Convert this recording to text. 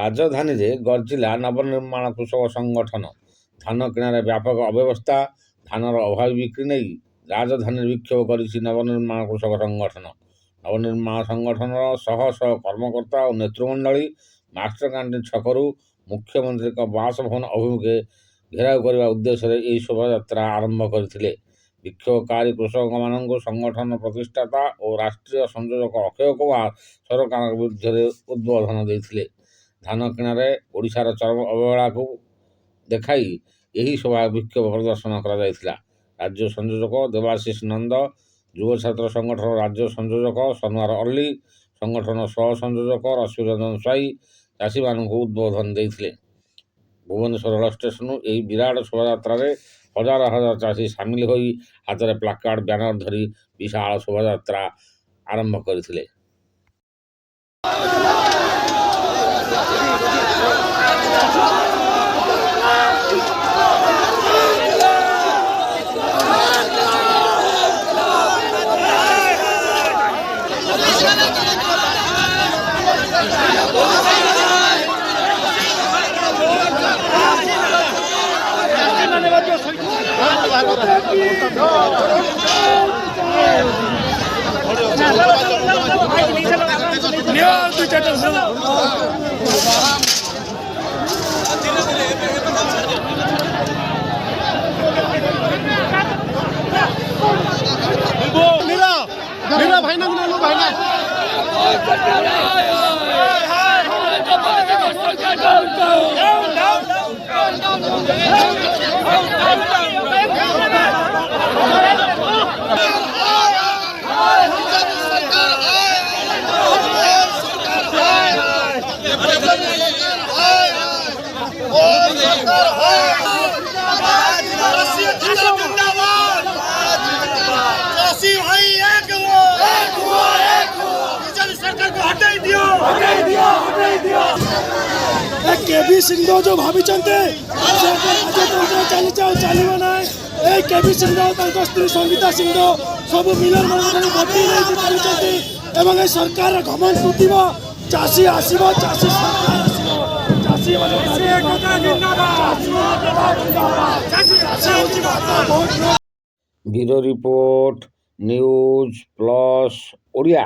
ରାଜଧାନୀରେ ଗର୍ଜିଲା ନବନିର୍ମାଣ କୃଷକ ସଂଗଠନ। ଧାନ କିଣାରେ ବ୍ୟାପକ ଅବ୍ୟବସ୍ଥା, ଧାନର ଅଭାବୀ ବିକ୍ରି ନେଇ ରାଜଧାନୀରେ ବିକ୍ଷୋଭ କରିଛି ନବନିର୍ମାଣ କୃଷକ ସଂଗଠନ। ନବନିର୍ମାଣ ସଂଗଠନର ଶହ ଶହ କର୍ମକର୍ତ୍ତା ଓ ନେତୃମଣ୍ଡଳୀ ମାଷ୍ଟରକ୍ୟାଣ୍ଟିନ ଛକରୁ ମୁଖ୍ୟମନ୍ତ୍ରୀଙ୍କ ବାସଭବନ ଅଭିମୁଖେ ଘେରାଉ କରିବା ଉଦ୍ଦେଶ୍ୟରେ ଏହି ଶୋଭାଯାତ୍ରା ଆରମ୍ଭ କରିଥିଲେ। ବିକ୍ଷୋଭକାରୀ କୃଷକମାନଙ୍କୁ ସଂଗଠନ ପ୍ରତିଷ୍ଠାତା ଓ ରାଷ୍ଟ୍ରୀୟ ସଂଯୋଜକ ଅକ୍ଷୟ କୁମାର ସରକାରଙ୍କ ବିରୁଦ୍ଧରେ ଉଦ୍ବୋଧନ ଦେଇଥିଲେ। ଧାନ କିଣାରେ ଓଡ଼ିଶାର ଚରମ ଅବହେଳାକୁ ଦେଖାଇ ଏହି ବିକ୍ଷୋଭ ପ୍ରଦର୍ଶନ କରାଯାଇଥିଲା। ରାଜ୍ୟ ସଂଯୋଜକ ଦେବାଶିଷ ନନ୍ଦ, ଯୁବ ଛାତ୍ର ସଂଗଠନ ରାଜ୍ୟ ସଂଯୋଜକ ସନୱାର ଅଲ୍ଲୀ, ସଂଗଠନ ସହ ସଂଯୋଜକ ରଶ୍ମିରଞ୍ଜନ ସ୍ୱାଇଁ ଚାଷୀମାନଙ୍କୁ ଉଦ୍ବୋଧନ ଦେଇଥିଲେ। ଭୁବନେଶ୍ୱର ରେଳ ଷ୍ଟେସନରୁ ଏହି ବିରାଟ ଶୋଭାଯାତ୍ରାରେ ହଜାର ହଜାର ଚାଷୀ ସାମିଲ ହୋଇ ହାତରେ ପ୍ଲାକାର୍ଡ, ବ୍ୟାନର ଧରି ବିଶାଳ ଶୋଭାଯାତ୍ରା ଆରମ୍ଭ କରିଥିଲେ। केबी सिंह जो भाई चलना ना केबी सिंह स्त्री संगीता सिंह सब मिलर भर्ती नहीं सरकार घमन टूट चाषी आसब चाषी bureau report news plus Odia.